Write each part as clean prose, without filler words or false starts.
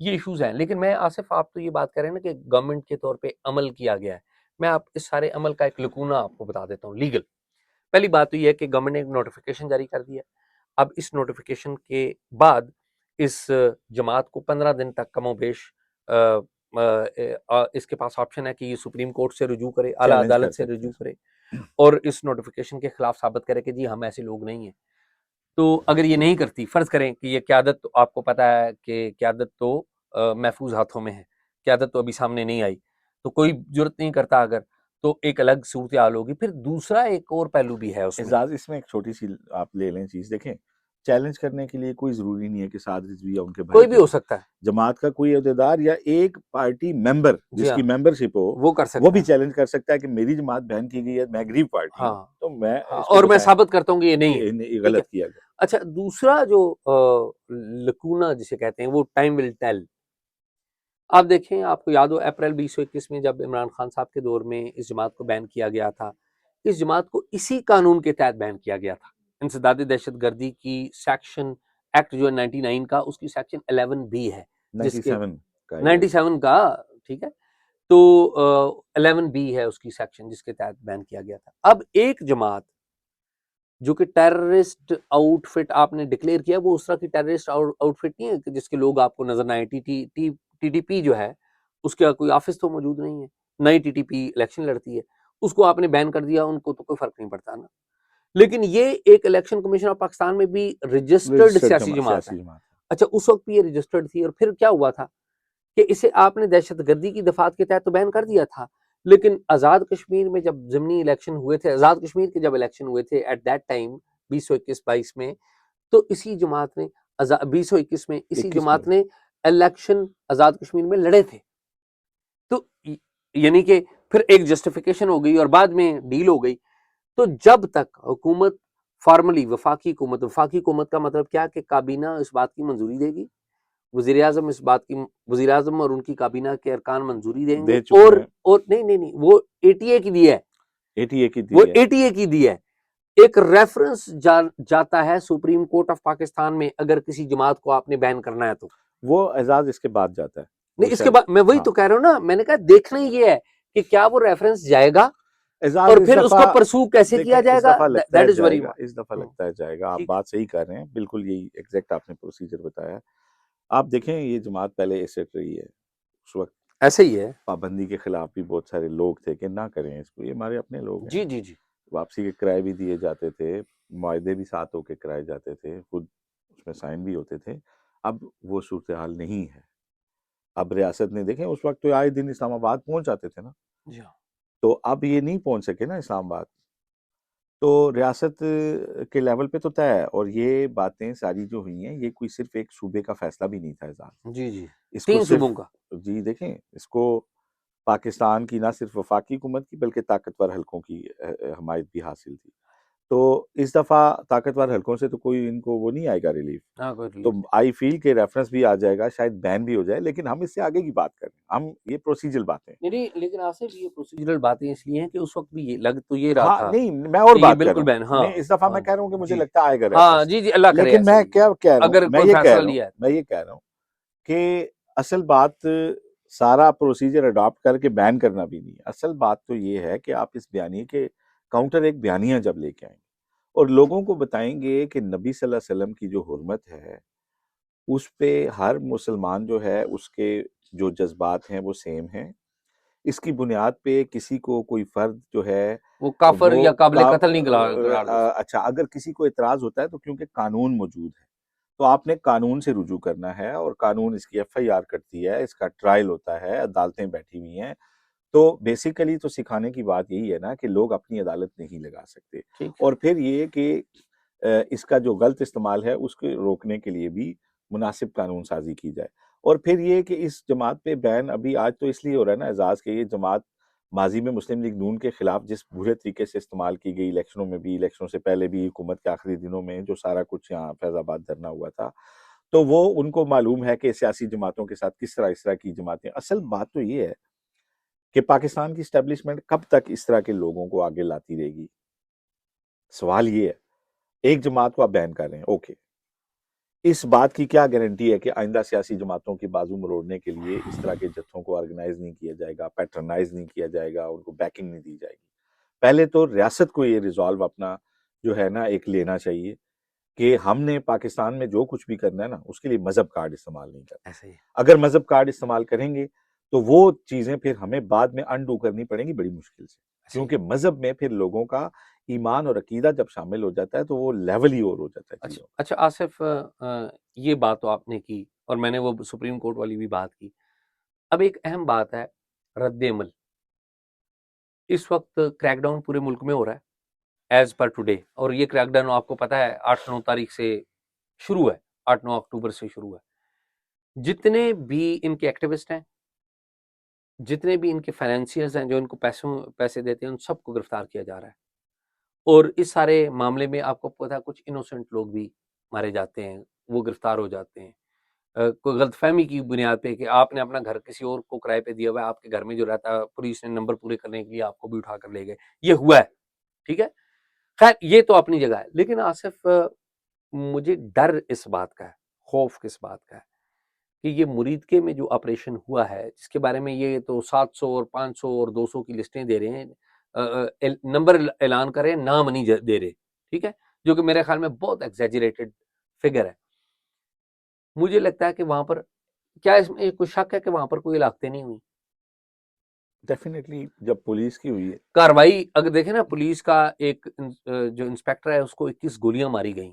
یہ ایشوز ہیں. لیکن میں آصف آپ تو یہ بات کر رہے ہیں نا کہ گورنمنٹ کے طور پہ عمل کیا گیا ہے. میں آپ اس سارے عمل کا ایک لکونہ آپ کو بتا دیتا ہوں لیگل. پہلی بات تو یہ ہے کہ گورنمنٹ نے ایک نوٹیفیکیشن جاری کر دیا. اب اس نوٹیفیکیشن کے بعد اس جماعت کو 15 دن تک کم و بیش اس کے پاس آپشن ہے کہ یہ سپریم کورٹ سے رجوع کرے, اعلیٰ چیلنج کر عدالت سے سکتے رجوع ہیں. کرے اور اس نوٹیفیکیشن کے خلاف ثابت کرے کہ جی ہم ایسے لوگ نہیں ہیں. تو اگر یہ نہیں کرتی, فرض کریں کہ یہ قیادت, تو آپ کو پتا ہے کہ قیادت تو محفوظ ہاتھوں میں ہے, قیادت تو ابھی سامنے نہیں آئی, تو کوئی جرت نہیں کرتا اگر, تو ایک الگ صورتحال ہوگی. پھر دوسرا ایک اور پہلو بھی ہے اس میں. اعزاز, اس میں ایک چھوٹی سی آپ لے لیں چیز, دیکھیں چیلنج کرنے کے لیے کوئی ضروری نہیں ہے کہ سعد رضوی یا ان کے بھائی کوئی بھی ہو سکتا ہے, جماعت کا کوئی عہدیدار یا ایک پارٹی ممبر جی جس ہاں کی ممبرشپ ہو وہ کر وہ سکتا بھی ہے. چیلنج کر سکتا ہے کہ میری جماعت بین کی گئی ہے, میں غریب پارٹی ہوں, ہاں تو میں ہاں, اس کو اور میں بتائیں ثابت کرتا ہوں کہ یہ نہیں ہے. کہ ٹھیک ہے. غلط کیا گیا. اچھا, دوسرا جو لکونہ جسے کہتے ہیں وہ ٹائم ول ٹیل. آپ دیکھیں, آپ کو یاد ہو اپریل 2021 میں جب عمران خان صاحب کے دور میں اس جماعت کو بین کیا گیا تھا, اس جماعت کو اسی قانون کے تحت بین کیا گیا تھا, انسداد دہشت گردی کی سیکشن ایکٹ جو ہے 99 کا, اس کی سیکشن 11B ہے جس کے 97 کا 97 کا, ٹھیک ہے, تو 11B ہے اس کی سیکشن جس کے تحت بین کیا گیا تھا. اب ایک جماعت جو کہ ٹیررسٹ آؤٹ فٹ آپ نے ڈکلیئر کیا, وہ اس طرح کی ٹیررسٹ آؤٹ فٹ نہیں ہے کہ جس کے لوگ آپ کو نظر نہ آئے. ٹی ٹی پی جو ہے اس کا کوئی آفس تو موجود نہیں ہے, نئی ٹی ٹی پی الیکشن لڑتی ہے, اس کو آپ نے بین کر دیا, ان کو تو کوئی فرق نہیں پڑتا نا. لیکن یہ ایک الیکشن کمیشن آف پاکستان میں بھی رجسٹرڈ سیاسی جماعت ہے. اچھا, اس وقت بھی یہ رجسٹرڈ تھی, اور پھر کیا ہوا تھا کہ اسے آپ نے دہشت گردی کی دفعات کے تحت تو بین کر دیا تھا, لیکن آزاد کشمیر میں جب ضمنی الیکشن ہوئے تھے, آزاد کشمیر کے جب الیکشن ہوئے تھے ایٹ دیٹ ٹائم 2021-22 میں, تو اسی جماعت نے 2021 میں اسی جماعت نے الیکشن آزاد کشمیر میں لڑے تھے. تو یعنی کہ پھر ایک جسٹیفیکیشن ہو گئی اور بعد میں ڈیل ہو گئی. تو جب تک حکومت فارملی وفاقی حکومت کا مطلب کیا کہ کابینہ اس بات کی منظوری دے گی, وزیر اعظم اس بات کی, وزیر اعظم اور ان کی کابینہ کے ارکان منظوری دیں گے, اور نہیں وہ اے ٹی اے کی دی ہے, وہ اے ٹی اے کی دی ہے. ایک ریفرنس جاتا ہے سپریم کورٹ آف پاکستان میں اگر کسی جماعت کو آپ نے بین کرنا ہے تو, وہ اعزاز اس کے بعد جاتا ہے. نہیں اس کے بعد, میں وہی تو کہہ رہا ہوں نا, میں نے کہا دیکھنا یہ ہے کہ کیا وہ ریفرنس جائے گا اور پھر اس کو پرسو کیسے کیا جائے گا. دیٹ از ویری اس دفعہ لگتا ہے جائے گا. آپ بات صحیح کر رہے ہیں, بالکل یہی ایگزیکٹ آپ نے پروسیجر بتایا. آپ دیکھیں یہ جماعت پہلے ایسٹ رہی ہے, اس وقت ایسے ہی ہے, پابندی کے خلاف بھی بہت سارے لوگ تھے کہ نہ کریں اس کو, یہ ہمارے اپنے لوگ ہیں. جی جی جی, واپسی کے کرائے بھی دیے جاتے تھے, معاہدے بھی ساتھ ہو کے کرائے جاتے تھے, خود اس میں سائن بھی ہوتے تھے. اب وہ صورتحال نہیں ہے. اب ریاست نے دیکھیں اس وقت تو آئے دن اسلام آباد پہنچ جاتے تھے نا, تو اب یہ نہیں پہنچ سکے نا اسلام آباد, تو ریاست کے لیول پہ تو طے ہے. اور یہ باتیں ساری جو ہوئی ہیں یہ کوئی صرف ایک صوبے کا فیصلہ بھی نہیں تھا اعزاز. جی جی, اس کو 3 صوبوں کا, جی دیکھیں, اس کو پاکستان کی نہ صرف وفاقی حکومت کی بلکہ طاقتور حلقوں کی حمایت بھی حاصل تھی. تو اس دفعہ طاقتور حلقوں سے تو کوئی ان کو وہ نہیں آئے گا ریلیف, تو آئی فیل کے ریفرنس بھی آ جائے گا, شاید بین بھی ہو جائے, لیکن ہم اس سے آگے کی بات کریں, ہم یہ پروسیجرل باتیں. نہیں لیکن آصف یہ پروسیجرل باتیں اس لیے ہیں کہ اس وقت بھی یہ لگ تو یہ رہا ہاں تھا, نہیں میں اور بات کر رہا بین, ہوں, ہاں نہیں اس دفعہ میں کہہ رہا ہوں کہ مجھے جی لگتا آئے گا ہاں, ریفرنس. جی جی اللہ کرے. لیکن میں کیا کہہ رہا ہوں, اگر کوئی فیصلہ لیا ہے, میں یہ کہہ رہا ہوں کہ اصل بات سارا پروسیجر اڈاپٹ کر کے بین کرنا بھی نہیں. اصل بات تو یہ ہے کہ آپ اس بیانیے کے کاؤنٹر ایک بیانیہ جب لے کے آئیں گے اور لوگوں کو بتائیں گے کہ نبی صلی اللہ علیہ وسلم کی جو حرمت ہے اس پہ ہر مسلمان جو ہے اس کے جو جذبات ہیں وہ سیم ہیں, اس کی بنیاد پہ کسی کو کوئی فرد جو ہے وہ کافر یا قابل قتل نہیں قرار دے. اچھا, اگر کسی کو اعتراض ہوتا ہے تو کیونکہ قانون موجود ہے تو آپ نے قانون سے رجوع کرنا ہے, اور قانون اس کی ایف آئی آر کرتی ہے, اس کا ٹرائل ہوتا ہے, عدالتیں بیٹھی ہوئی ہیں. تو بیسیکلی تو سکھانے کی بات یہی ہے نا کہ لوگ اپنی عدالت نہیں لگا سکتے, اور پھر یہ کہ اس کا جو غلط استعمال ہے اس کو روکنے کے لیے بھی مناسب قانون سازی کی جائے. اور پھر یہ کہ اس جماعت پہ بین ابھی آج تو اس لیے ہو رہا ہے نا اعزاز, کہ یہ جماعت ماضی میں مسلم لیگ نون کے خلاف جس برے طریقے سے استعمال کی گئی, الیکشنوں میں بھی, الیکشنوں سے پہلے بھی, حکومت کے آخری دنوں میں جو سارا کچھ یہاں فیض آباد دھرنا ہوا تھا, تو وہ ان کو معلوم ہے کہ سیاسی جماعتوں کے ساتھ کس طرح اس طرح کی جماعتیں. اصل بات تو یہ ہے کہ پاکستان کی اسٹیبلشمنٹ کب تک اس طرح کے لوگوں کو آگے لاتی رہے گی. سوال یہ ہے, ایک جماعت کو آپ بین کر رہے ہیں, اوکے, اس بات کی کیا گارنٹی ہے کہ آئندہ سیاسی جماعتوں کی بازو مروڑنے کے لیے اس طرح کے جتھوں کو آرگنائز نہیں کیا جائے گا، پیٹرنائز نہیں کیا جائے گا، ان کو بیکنگ نہیں دی جائے گی؟ پہلے تو ریاست کو یہ ریزالو اپنا جو ہے نا ایک لینا چاہیے کہ ہم نے پاکستان میں جو کچھ بھی کرنا ہے نا اس کے لیے مذہب کارڈ استعمال نہیں کرنا. ایسا ہی اگر مذہب کارڈ استعمال کریں گے تو وہ چیزیں پھر ہمیں بعد میں انڈو کرنی پڑیں گی بڑی مشکل سے، کیونکہ مذہب میں پھر لوگوں کا ایمان اور عقیدہ جب شامل ہو جاتا ہے تو وہ لیول ہی اور ہو جاتا ہے چیزوں. اچھا آصف، یہ بات تو آپ نے کی اور میں نے وہ سپریم کورٹ والی بھی بات کی. اب ایک اہم بات ہے رد عمل. اس وقت کریک ڈاؤن پورے ملک میں ہو رہا ہے ایز پر ٹوڈے، اور یہ کریک ڈاؤن آپ کو پتا ہے 8-9 تاریخ سے شروع ہے، 8-9 اکتوبر سے شروع ہے. جتنے بھی ان کے ایکٹیوسٹ ہیں، جتنے بھی ان کے فائنینشیئرز ہیں جو ان کو پیسے دیتے ہیں، ان سب کو گرفتار کیا جا رہا ہے. اور اس سارے معاملے میں آپ کو پتا ہے کچھ انوسنٹ لوگ بھی مارے جاتے ہیں، وہ گرفتار ہو جاتے ہیں کوئی غلط فہمی کی بنیاد پہ کہ آپ نے اپنا گھر کسی اور کو کرائے پہ دیا ہوا ہے، آپ کے گھر میں جو رہتا ہے پولیس نے نمبر پورے کرنے کے لیے آپ کو بھی اٹھا کر لے گئے. یہ ہوا ہے، ٹھیک ہے، خیر یہ تو اپنی جگہ ہے. لیکن آصف مجھے ڈر اس بات کا ہے، خوف کس بات کا ہے کہ یہ مریدکے میں جو آپریشن ہوا ہے، جس کے بارے میں یہ تو 700 اور 500 اور 200 کی لسٹیں دے رہے ہیں، نمبر اعلان کریں، نام نہیں دے رہے، ٹھیک ہے، جو کہ میرے خیال میں بہت ایگزیجریٹڈ فگر ہے. مجھے لگتا ہے کہ وہاں پر کیا اس میں کوئی شک ہے کہ وہاں پر کوئی ہلاکتیں نہیں ہوئی؟ ڈیفینیٹلی جب پولیس کی ہوئی ہے کاروائی اگر دیکھیں نا، پولیس کا ایک جو انسپیکٹر ہے اس کو 21 گولیاں ماری گئیں،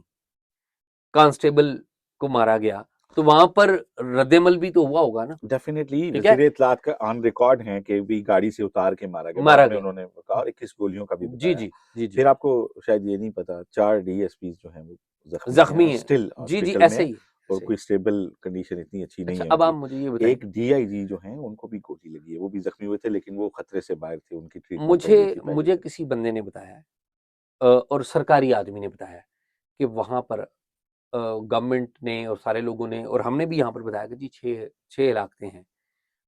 کانسٹیبل کو مارا گیا، تو وہاں پر رد عمل بھی تو ہوا ہوگا نا. ڈیفینیٹلی ٹھیک ہے، وزیر اطلاعات کا آن ریکارڈ ہیں کہ بھی گاڑی سے اتار کے مارا گیا، بعد مارا میں گیا. انہوں نے کہا اور 21 گولیوں کا بھی جی بتایا. جی جی جی پھر آپ کو شاید یہ نہیں پتا 4 ڈی ایس پیز جو ہیں وہ زخمی زخمی ہیں ہیں. اسٹل جی جی ہاسپٹل میں ایسے ہیں، ہی اور ایسے ہی. کوئی اسٹیبل کنڈیشن اتنی اچھی نہیں اچھا ہے ان اب آپ کی. مجھے یہ بتائیں، ایک ڈی آئی جی جو ہیں ان کو بھی گولی لگی ہے، وہ بھی زخمی ہوئے تھے لیکن وہ خطرے سے باہر تھے، ان کی ٹریٹمنٹ چل رہی تھی پہلے مجھے سے. کسی بندے نے بتایا اور سرکاری آدمی نے بتایا کہ وہاں پر گورنمنٹ نے اور سارے لوگوں نے اور ہم نے بھی یہاں پر بتایا کہ جی 6 علاقے ہیں.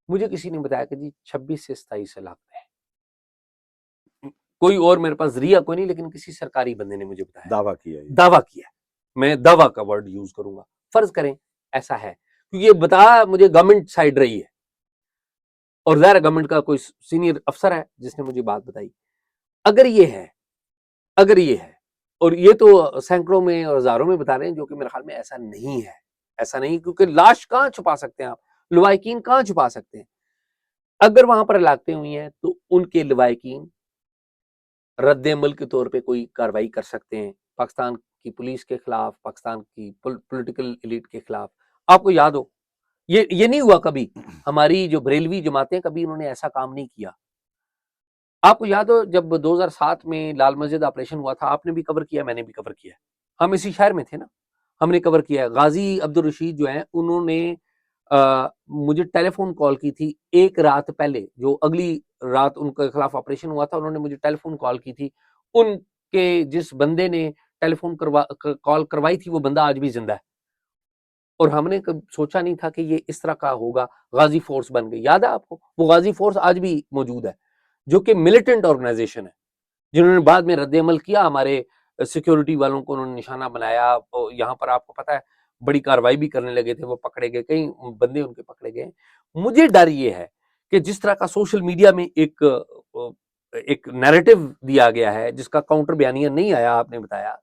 مجھے کسی نے بتایا کہ جی 26 سے 27 علاقے ہیں. کوئی اور میرے پاس ذریعہ کوئی نہیں، لیکن کسی سرکاری بندے نے مجھے بتایا، دعویٰ کیا یہ. دعویٰ کیا. میں دعویٰ کا ورڈ یوز کروں گا، فرض کریں ایسا ہے، کیونکہ یہ بتا مجھے گورنمنٹ سائڈ رہی ہے اور ظاہر گورنمنٹ کا کوئی سینئر افسر ہے جس نے مجھے بات بتائی. اگر یہ ہے اور یہ تو سینکڑوں میں اور ہزاروں میں بتا رہے ہیں، جو کہ میرے خیال میں ایسا نہیں ہے. ایسا نہیں، کیونکہ لاش کہاں چھپا سکتے ہیں آپ، لوائقین کہاں چھپا سکتے ہیں. اگر وہاں پر ہلاکتیں ہوئی ہیں تو ان کے لوائقین رد عمل کے طور پہ کوئی کاروائی کر سکتے ہیں پاکستان کی پولیس کے خلاف، پاکستان کی پولیٹیکل ایلیٹ کے خلاف. آپ کو یاد ہو یہ نہیں ہوا کبھی، ہماری جو بریلوی جماعتیں کبھی انہوں نے ایسا کام نہیں کیا. آپ کو یاد ہو جب 2007 میں لال مسجد آپریشن ہوا تھا، آپ نے بھی کور کیا، میں نے بھی کور کیا، ہم اسی شہر میں تھے نا، ہم نے کور کیا. غازی عبدالرشید جو ہیں انہوں نے مجھے ٹیلی فون کال کی تھی ایک رات پہلے، جو اگلی رات ان کے خلاف آپریشن ہوا تھا، انہوں نے مجھے ٹیلی فون کال کی تھی. ان کے جس بندے نے ٹیلی فون کال کروائی تھی وہ بندہ آج بھی زندہ ہے، اور ہم نے سوچا نہیں تھا کہ یہ اس طرح کا ہوگا. غازی فورس بن گئی، یاد ہے آپ کو؟ وہ غازی فورس آج بھی موجود ہے، جو کہ ملیٹنٹ آرگنائزیشن ہے، جنہوں نے بعد میں رد عمل کیا، ہمارے سیکیورٹی والوں کو انہوں نے نشانہ بنایا. یہاں پر آپ کو پتا ہے بڑی کاروائی بھی کرنے لگے تھے، وہ پکڑے گئے، کئی بندے ان کے پکڑے گئے. مجھے ڈر یہ ہے کہ جس طرح کا سوشل میڈیا میں ایک نیریٹو دیا گیا ہے جس کا کاؤنٹر بیانیہ نہیں آیا، آپ نے بتایا،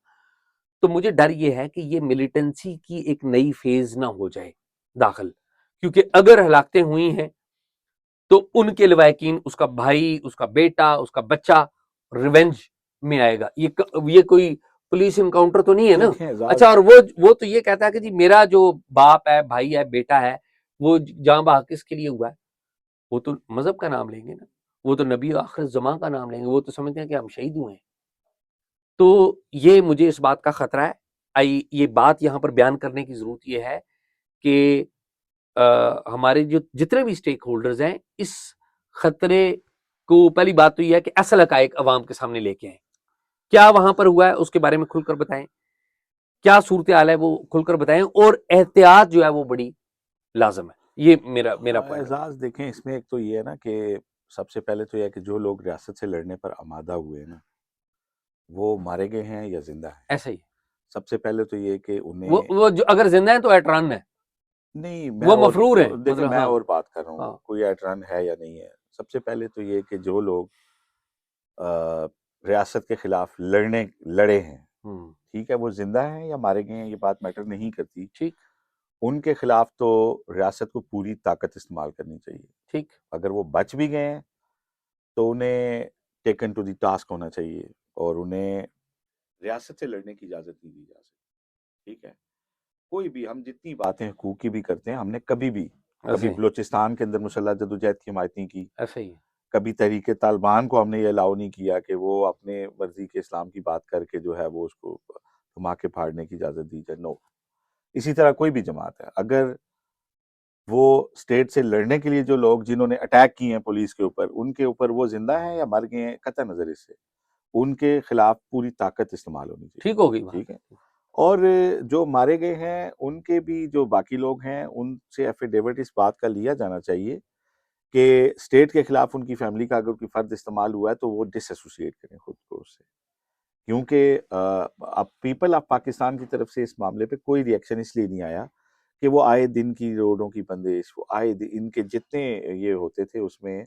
تو مجھے ڈر یہ ہے کہ یہ ملیٹنسی کی ایک نئی فیز نہ ہو جائے داخل. کیونکہ اگر ہلاکتیں ہوئی ہیں تو ان کے لوائقین، اس کا بھائی، اس کا بیٹا، اس کا بچہ ریونج میں آئے گا. یہ کوئی پولیس انکاؤنٹر تو نہیں ہے نا. دیکھیں اعزاز، اچھا، اور وہ تو یہ کہتا ہے کہ جی میرا جو باپ ہے، بھائی ہے، بیٹا ہے، وہ جاں بحق کس کے لیے ہوا ہے؟ وہ تو مذہب کا نام لیں گے نا، وہ تو نبی آخر زمان کا نام لیں گے، وہ تو سمجھتے ہیں کہ ہم شہید ہوئے ہیں. تو یہ مجھے اس بات کا خطرہ ہے. یہ بات یہاں پر بیان کرنے کی ضرورت یہ ہے کہ ہمارے جو جتنے بھی سٹیک ہولڈرز ہیں اس خطرے کو، پہلی بات تو یہ ہے کہ اصل حقائق عوام کے سامنے لے کے آئیں. کیا وہاں پر ہوا ہے اس کے بارے میں کھل کر بتائیں، کیا صورتحال ہے وہ کھل کر بتائیں، اور احتیاط جو ہے وہ بڑی لازم ہے. یہ میرا پوائنٹ ہے. اعزاز دیکھیں اس میں ایک تو یہ ہے نا کہ سب سے پہلے تو یہ ہے کہ جو لوگ ریاست سے لڑنے پر آمادہ ہوئے ہیں نا وہ مارے گئے ہیں یا زندہ ہیں. ایسا ہی سب سے پہلے تو یہ کہ انہیں وہ جو اگر زندہ ہیں تو ایٹ رن ہے، نہیں، وہ مفرور ہیں، دیکھیں مطلب میں ہاں اور بات کر رہا ہوں، ہاں کوئی ایٹ رن ہے یا نہیں ہے. سب سے پہلے تو یہ کہ جو لوگ ریاست کے خلاف لڑے ہیں، ٹھیک ہے، وہ زندہ ہیں یا مارے گئے ہیں یہ بات میٹر نہیں کرتی. ٹھیک ان کے خلاف تو ریاست کو پوری طاقت استعمال کرنی چاہیے. ٹھیک اگر وہ بچ بھی گئے ہیں تو انہیں ٹیکن ٹو دی ٹاسک ہونا چاہیے اور انہیں ریاست سے لڑنے کی اجازت نہیں دی جا سکتی. ٹھیک ہے، کوئی بھی ہم جتنی باتیں حقوق کی بھی کرتے ہیں، ہم نے کبھی ایسے ہی بلوچستان کے اندر مسلح جدوجہد کی حمایت نہیں کی. ایسے ہی کبھی تحریک طالبان کو ہم نے یہ الاؤ نہیں کیا کہ وہ اپنے مرضی کے اسلام کی بات کر کے جو ہے وہ اس کو دھماکے پھاڑنے کی اجازت دی جائے. نو. اسی طرح کوئی بھی جماعت ہے، اگر وہ اسٹیٹ سے لڑنے کے لیے جو لوگ جنہوں نے اٹیک کیے ہیں پولیس کے اوپر، ان کے اوپر وہ زندہ ہیں یا مر گئے ہیں، قطع نظر اس سے ان کے خلاف پوری طاقت استعمال ہونی چاہیے. ٹھیک ہوگی ٹھیک بات. ہے، اور جو مارے گئے ہیں ان کے بھی جو باقی لوگ ہیں ان سے ایفیڈیوٹ اس بات کا لیا جانا چاہیے کہ اسٹیٹ کے خلاف ان کی فیملی کا اگر کوئی فرد استعمال ہوا ہے تو وہ ڈس ایسوسیٹ کریں خود کو اس سے. کیونکہ اب پیپل آف پاکستان کی طرف سے اس معاملے پہ کوئی ریئیکشن اس لیے نہیں آیا کہ وہ آئے دن کی روڈوں کی بندش، وہ آئے دن ان کے جتنے یہ ہوتے تھے اس میں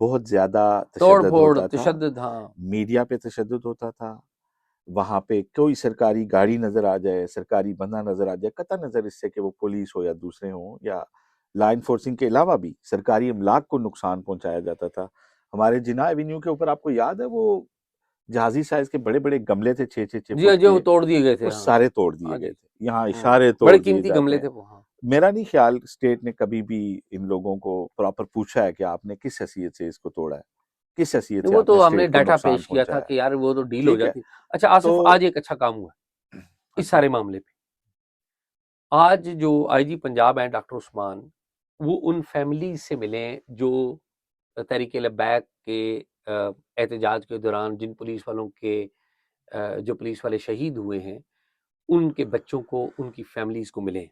بہت زیادہ توڑ تشدد پھوڑ ہوتا تھا، تشدد. ہاں میڈیا پہ تشدد ہوتا تھا. وہاں پہ کوئی سرکاری گاڑی نظر آ جائے، سرکاری بندہ نظر آ جائے، قطع نظر اس سے کہ وہ پولیس ہو یا دوسرے ہوں یا لا انفورسنگ کے علاوہ بھی سرکاری املاک کو نقصان پہنچایا جاتا تھا. ہمارے جناح ایونیو کے اوپر آپ کو یاد ہے وہ جہازی سائز کے بڑے بڑے گملے تھے 6 جی فٹ جی وہ کے، توڑ دیے گئے تھے. وہ ہاں سارے توڑ ہاں دیے جی گئے تھے. یہاں اشارے توڑ بڑے دیے قیمتی جاتے گملے ہیں. تھے وہ. ہاں میرا نہیں خیال اسٹیٹ نے کبھی بھی ان لوگوں کو پراپر پوچھا ہے کہ آپ نے کس حیثیت سے اس کو توڑا ہے، کس حیثیت سے وہ آپ نے تو ہم نے اسٹیٹ کو ڈیٹا نقصان پیش کیا تھا پہنچایا کہ ہے. یار وہ تو ڈیل ہو ٹھیک ہے، جاتی. اچھا تو آصف، آج ایک اچھا کام ہوا اس اچھا سارے معاملے پہ. آج جو آئی جی پنجاب ہیں ڈاکٹر عثمان، وہ ان فیملیز سے ملیں جو تحریک لبیک کے احتجاج کے دوران جن پولیس والوں کے جو پولیس والے شہید ہوئے ہیں ان کے بچوں کو، ان کی فیملیز کو ملیں.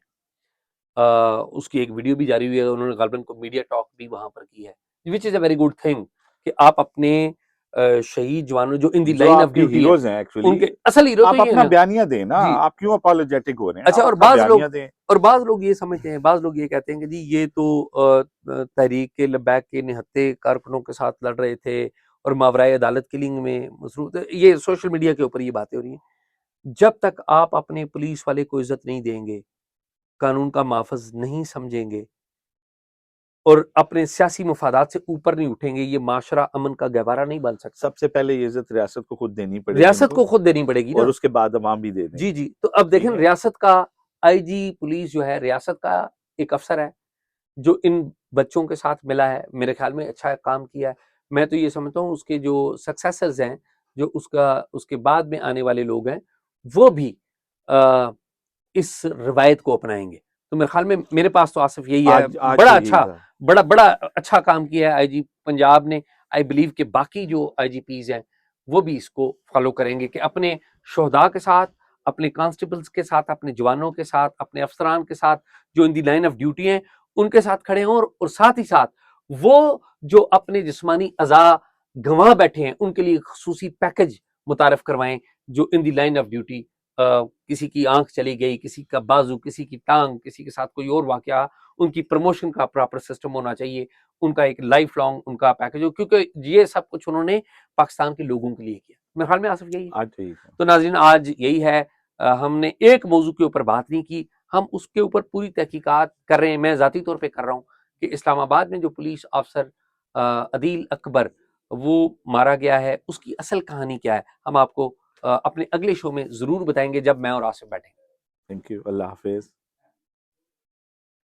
اس کی ایک ویڈیو بھی جاری ہوئی ہے، انہوں نے غالباً کو میڈیا ٹاک بھی وہاں پر کی ہے، وچ از اے ویری گڈ تھنگ کہ آپ اپنے شہید جوانوں جو ان دی جو لائن آف آپ کے ڈیوٹی ہیں، ہیروز ہیں ان ایکچولی، کے اصل ہیرو تو آپ یہ ہے اپنا نا. بیانیہ دیں نا، جی آپ کیوں اپالوجیٹک ہو رہے ہیں، اچھا، آپ اور اپنا بیانیہ دیں. بعض لوگ یہ سمجھتے ہیں، بعض لوگ یہ کہتے ہیں کہ جی یہ تو تحریک لبیک کے نہتے کارکنوں کے ساتھ لڑ رہے تھے اور ماورائے عدالت کلنگ میں مصروف تھے. یہ سوشل میڈیا کے اوپر یہ باتیں ہو رہی ہیں. جب تک آپ اپنے پولیس والے کو عزت نہیں دیں گے، قانون کا محافظ نہیں سمجھیں گے اور اپنے سیاسی مفادات سے اوپر نہیں اٹھیں گے، یہ معاشرہ امن کا گہوارہ نہیں بن سکتا. سب سے پہلے یہ عزت ریاست کو خود دینی پڑے گی ان ریاست کو خود دینی پڑے گی نا. اور اس کے بعد عوام بھی دے دیں جی گے. جی تو اب دیکھیں ٹھیک ہے، ریاست کا آئی جی پولیس جو ہے ریاست کا ایک افسر ہے جو ان بچوں کے ساتھ ملا ہے، میرے خیال میں اچھا کام کیا ہے. میں تو یہ سمجھتا ہوں اس کے جو سکسیسرز ہیں، جو اس کے بعد میں آنے والے لوگ ہیں، وہ بھی اس روایت کو اپنائیں گے. تو میرے خیال میں میرے پاس تو آصف یہی ہے، آج تو یہی تھا. بڑا اچھا کام کیا ہے آئی جی پنجاب نے. آئی بلیو کہ باقی جو آئی جی پیز ہیں وہ بھی اس کو فالو کریں گے کہ اپنے شہداء کے ساتھ، اپنے کانسٹیبلز کے ساتھ، اپنے جوانوں کے ساتھ، اپنے افسران کے ساتھ جو ان دی لائن آف ڈیوٹی ہیں ان کے ساتھ کھڑے ہوں، اور ساتھ ہی ساتھ وہ جو اپنے جسمانی اعضاء گنوا بیٹھے ہیں ان کے لیے خصوصی پیکج متعارف کروائیں. جو ان دی لائن آف ڈیوٹی کسی کی آنکھ چلی گئی، کسی کا بازو، کسی کی ٹانگ، کسی کے ساتھ کوئی اور واقعہ، ان کی پروموشن کا پراپر سسٹم ہونا چاہیے، ان کا ایک لائف لانگ ان کا پیکج ہو، کیونکہ یہ سب کچھ انہوں نے پاکستان کے لوگوں کے لیے کیا. میرے خیال میں آصف یہی ہے. آج تو یہی تھا. تو ناظرین آج یہی ہے، ہم نے ایک موضوع کے اوپر بات نہیں کی، ہم اس کے اوپر پوری تحقیقات کر رہے ہیں. میں ذاتی طور پہ کر رہا ہوں کہ اسلام آباد میں جو پولیس آفسر عدیل اکبر وہ مارا گیا ہے اس کی اصل کہانی کیا ہے، ہم آپ کو اپنے اگلے شو میں ضرور بتائیں گے جب میں اور آصف بیٹھیں گے. تھینک یو، اللہ حافظ.